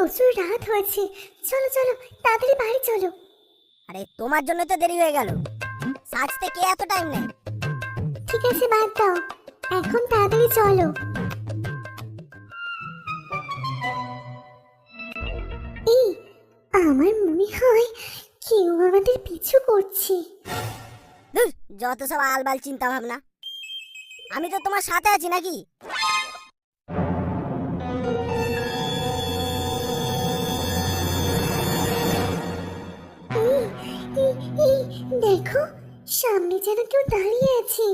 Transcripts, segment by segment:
প্রচুর রাত হয়েছে, চলো চলো তাড়াতাড়ি বাড়ি চলো। আরে তোমার জন্য তো দেরি হয়ে গেল, সাজতে কে এত টাইম নেয়? ঠিক আছে বাদ দাও, এখন তাড়াতাড়ি চলো। এই, আমার মনে হয় কেউ আমাদের পিছু করছে। ধুর, যত সব আলবাল চিন্তা ভাবনা, আমি তো তোমার সাথে আছি নাকি? এই, দেখো সামনে যেন কেউ দাঁড়িয়ে আছে।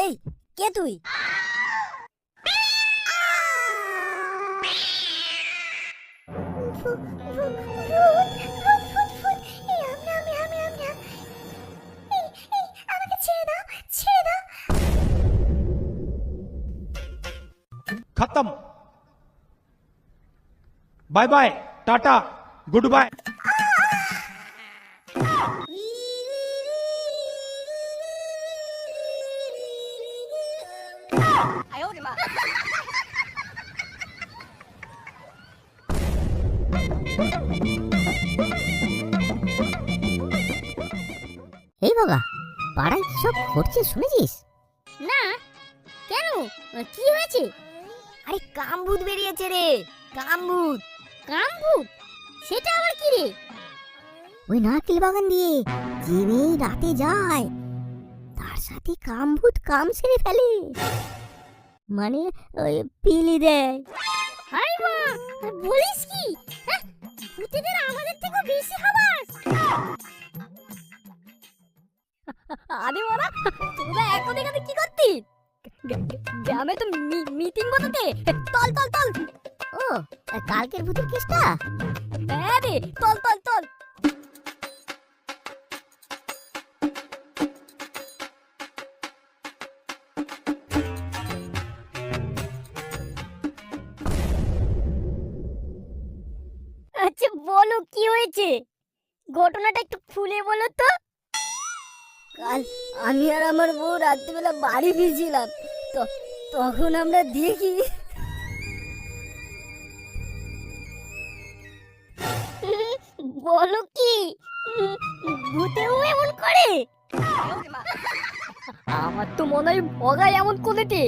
এই, কে তুই? ভূত, ভূত, ভূত, ভূত, ভূত, ভূত। এই, আমি। এই, আমাকে ছেড়ে দাও, ছেড়ে দাও। खत्म। Bye bye, tata, goodbye. এই বাবা, পাড়ায় কি সব ঘটছে শুনেছিস? না, কেন? কি হয়েছে? আরে কামভূত বেরিয়েছে রে, কামভূত। কামভূত? সেটা আবার কি রে? ওই নারকেল বাগান দিয়ে যে মেয়ে রাতে যায়, তার সাথে কামভূত কাম সেরে ফেলে, মানে ওই পিলি দেয়। হাই মা, বলিস কি? হ্যাঁ, ভূতেদের আমাদের থেকে বেশি হাবাস। আরে ওরা, তোরা এখন এখানে কি করতিস? গ্রামে তো মিটিং বসাতে। তল। ও, কালকের ভূতের কেসটা? হ্যাঁ রে, তল। আচ্ছা বলো, কি হয়েছে? ঘটনাটা একটু খুলে বলো তো। কাল আমি আর আমার বউ রাত্রিবেলা বাড়ি ফিরছিলাম, তখন আমরা দেখি বলো কি, ভূতেও এমন করে? আমার তো মনে হয় ভগাই এমন করেছে,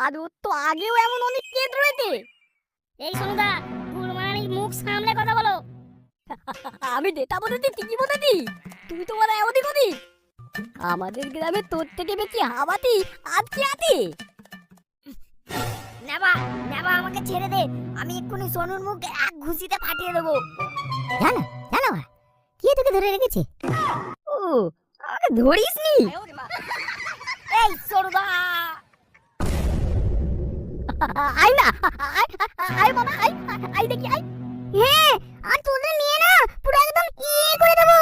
আর ওর তো আগেও এমন অনেক কেস রয়েছে। এই সোনুদা, গুরমানি মুখ সামলে কথা বলো। আমি ডেটা বলেছি, ঠিকই বলেছি। তুই তো বলে এমনই করিস। আমাদের গ্রামে তোর থেকে বেশি হাবাতি আর কি আছে? নেবা আমাকে ছেড়ে দে, আমি এক্ষুনি সোনুর মুখ এক ঘুষিতে ফাটিয়ে দেবো। জানো কে তোকে ধরে রেখেছে? ও, আমাকে ধরিসনি? এই সরদা, আই না, আই মামা, আই দেখি, আই। হ্যাঁ, আর তোদের নিয়ে না পুরো একদম করে দেবো।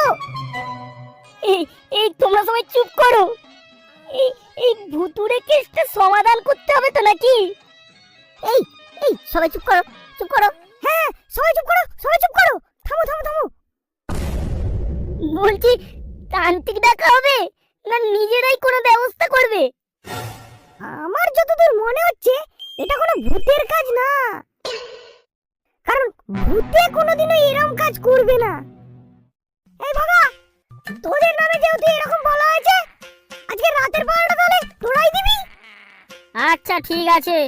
এই তোমরা সবাই চুপ করো। এই ভুতুড়ে কেসটা সমাধান করতে হবে তো নাকি? এই সবাই চুপ করো। হ্যাঁ, সবাই চুপ করো। থামো। বলছি, তান্ত্রিক ডাকা হবে না নিজেরাই কোনো ব্যবস্থা করবে? আমার যতদূর মনে হচ্ছে এটা কোনো ভূতের কাজ না, কারণ ভূতে কোনোদিনও এরকম কাজ করবে না। এই বাবা, তোদের নামে যেহেতু এরকম বলা হয়েছে, আজকে রাতের পাহাড়টা তাহলে তোরাই দিবি। আচ্ছা ঠিক আছে।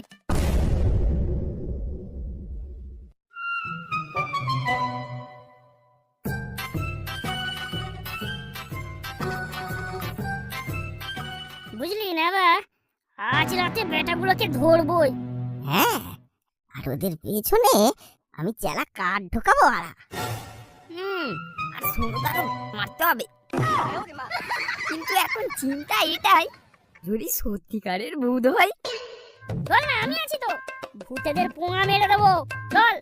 বুঝলি না বা, আজ রাতে বেটাগুলোকে ধরবই। হ্যাঁ, আর ওদের পেছনে আমি চেলা কাঠ ঢোকাবো। আর সোনুদারও মারতে হবে। কিন্তু এখন চিন্তা এটাই, যদি সত্যিকারের ভূত হয়। চল না, আমি আছি তো, ভূতেদের পোঙা মেরে দেবো। চল।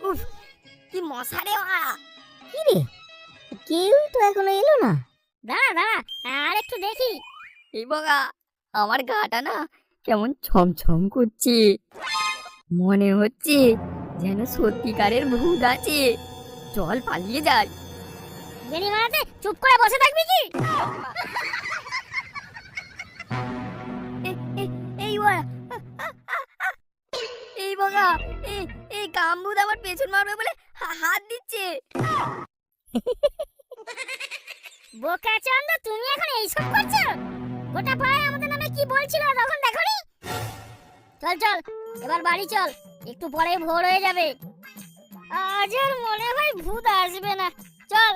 উফ, কি মশা রে বাবা! কি রে, কেউ তো এখনো এলো না। দাঁড়া, আর একটু দেখি। এই বাবা, আমার গাটা না কেমন ছমছম করছে, মনে হচ্ছে যেন সত্যিকারের ভূত আছে। চল পালিয়ে যাই। গেড়ি মারাতে চুপ করে বসে থাকবি কি? এই ওয়া এই বগা, এই কামবুদ আমার পেছন মারবে বলে হাত দিচ্ছে। বোকা চন্দ, তুমি এখন এইসব করছো? গোটা পাড়ায় আমাদের নামে কি বলছিল তখন দেখোনি? চল চল, এবার বাড়ি চল, একটু পরে ভোর হয়ে যাবে। আজ আর মনে হয় ভূত আসবে না। চল।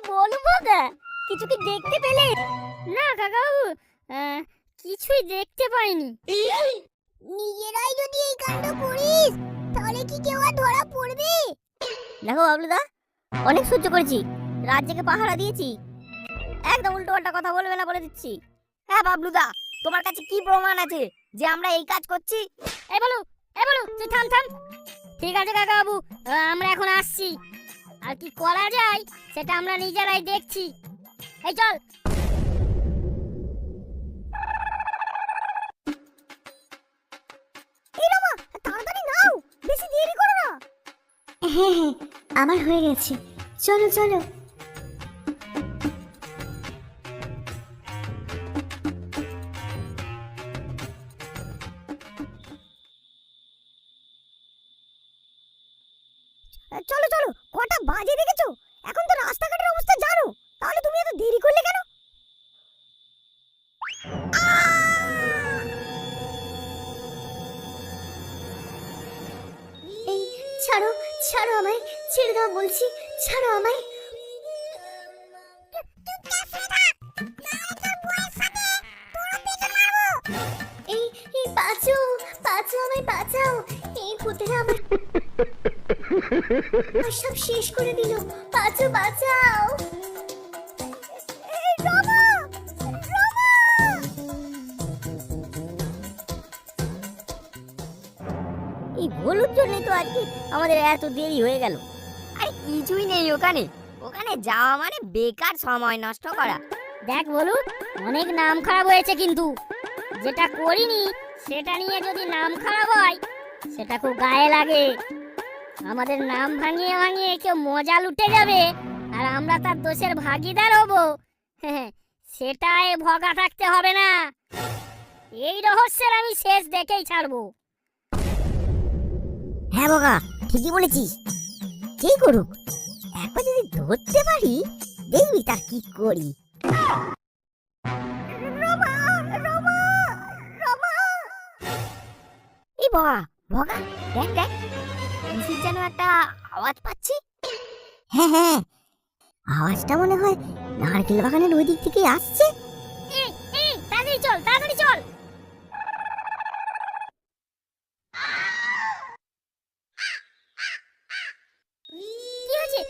বলো বগা, কিছু কি দেখতে পেলে? না কাকাবাবু, কিছুই দেখতে পাইনি। নিজেরাই যদি এই কাণ্ড করিস তাহলে কি কেউ আর ধরা পড়বে? দেখো বাবলুদা, অনেক সহ্য করেছি, রাত জেগে পাহারা দিয়েছি, একদম উল্টো পাল্টা কথা বলবে না বলে দিচ্ছি। হ্যাঁ বাবলুদা, তোমার কাছে কি প্রমাণ আছে যে আমরা এই কাজ করছি? এই বলু, তুই থাম থাম। ঠিক আছে কাকাবাবু, আমরা এখন আসছি। আর কি করা যায় সেটা আমরা নিজেরাই দেখছি। এই চল। তাড়াতাড়ি নাও, বেশি দেরি করো না। হ্যাঁ হ্যাঁ, আমার হয়ে গেছে, চলো চলো। চলো চলো, কটা বাজে দেখেছো? এখন তো রাস্তাঘাটের অবস্থা জানো, তাহলে তুমি এত দেরি করলে কেন? এই ছাড়ো, ছাড়ো আমায়, ছেড়ে দাও বলছি, ছাড়ো আমায়। এই এই বাঁচাও, বাঁচাও আমায়, বাঁচাও। এই ভূতেরা আমার সব শেষ করে দিল। বাঁচাও, বাঁচাও। এই ভুলুর জন্যই তো আজকে আমাদের এত দেরি হয়ে গেল। আরে কিছুই নেই ওখানে, ওখানে যাওয়া মানে বেকার সময় নষ্ট করা। দেখ বলু, অনেক নাম খারাপ হয়েছে, কিন্তু যেটা করিনি সেটা নিয়ে যদি নাম খারাপ হয় সেটা খুব গায়ে লাগে। আমাদের নাম ভাঙিয়ে ভাঙিয়ে কেউ মজা লুটে যাবে আর আমরা তার দোষের ভাগিদার হব। সেটাই ভগা থাকতে হবে না। এই রহস্যের আমি শেষ দেখেই ছাড়বো। হ্যাঁ বগা, ঠিকই বলেছিস। যেই করুক, একবার যদি ধরতে পারি দেখবি তার কি করি। এই বগা, বগা দেখ দেখ, কিসের যেন একটা আওয়াজ পাচ্ছি। হ্যাঁ হ্যাঁ, আওয়াজটা মনে হয় নারকেল বাগানের ওই দিক থেকে আসছে। তাড়াতাড়ি চল, তাড়াতাড়ি চল। কি হয়েছে?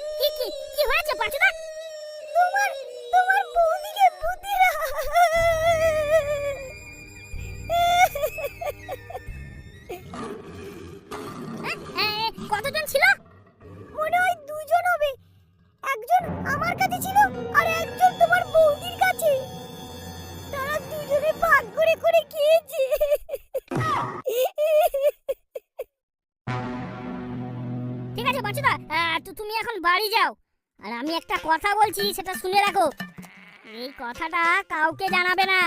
কি হয়েছে পাচুদা? তোমার বৌদিকে ভূতেরা কতজন ছিল? মনে হয় দুজন হবে। একজন আমার কাছে ছিল আর একজন তোমার বৌদির কাছে। তারা দুজনে ভাগ করে করে খেয়েছে। ঠিক আছে পাচুদা, তুমি এখন বাড়ি যাও। আর আমি একটা কথা বলছি, সেটা শুনে রাখো। এই কথাটা কাউকে জানাবে না।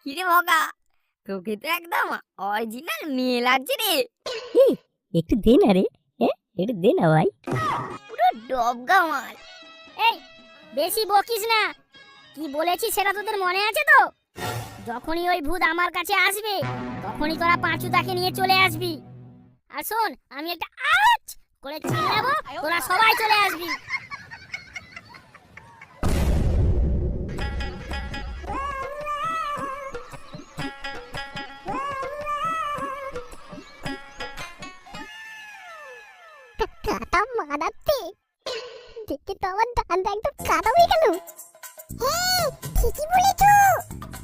কিরে বগা, তোকে তো একদম অরিজিনাল মেয়ে লাগছে রে। একটু দে না রে, একটু দে না ভাই, পুরো ডবগা মাল। এই বেশি বকিস না। কি বলেছি সেটা তোদের মনে আছে তো? যখনই ওই ভূত আমার কাছে আসবে তখনই তোরা পাঁচুদাকে নিয়ে চলে আসবি। আর শোন, আমি একটা আওয়াজ করে চিল্লাবো, তোরা সবাই চলে আসবি। কাটা মারাতে দেখে তো আমার ডানটা একদম কাটা হয়ে গেল। হ্যাঁ ঠিকই বলেছো,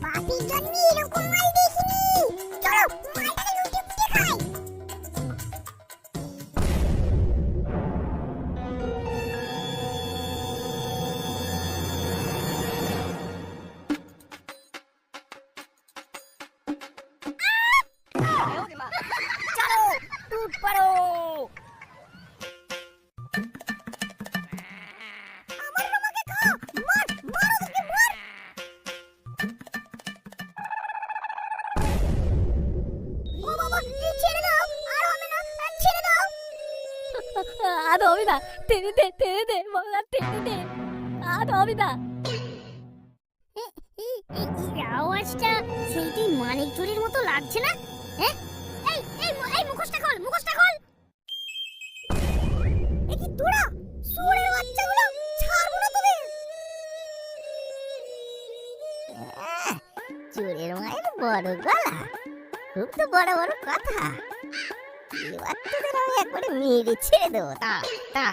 বাপের জন্মে এরকম মাল দেখিনি। চলো মালটাকে লুটে পুটে খাই। চলো টুট পারো। আমার বাবাকে খাও, মার মারো তাকে মার। ও বাবা ছেড়ে দাও, আর হবে না, ছেড়ে দাও। আর হবে না, টেনে দে বাবা, টেনে দে, আর হবে না। আওয়াজটা সেইটি মানিক চুরির মতো লাগছে না? হ্যাঁ, এই মুখোশটা খোল, মুখোশটা খোল। এ কি তোরা শুয়োরের বাচ্চাগুলো, ছাড়বো না তোদের। চোরের মায়ের বড় গলা, খুব তো বড় বড় কথা। এবার তোদের আমি একবারে মেরে ছেড়ে দেবো। তা তা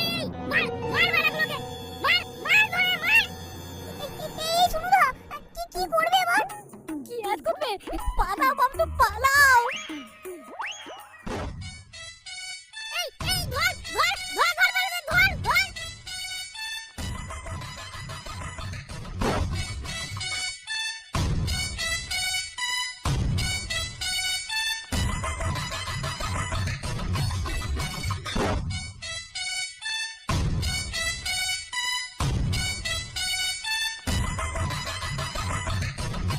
এই মার মার বেড়াগুলোকে, মার মার ধরে মার। এই শুনুদা, কি করবে এবার? কি আর করবে, পালাও বাবু, পালাও।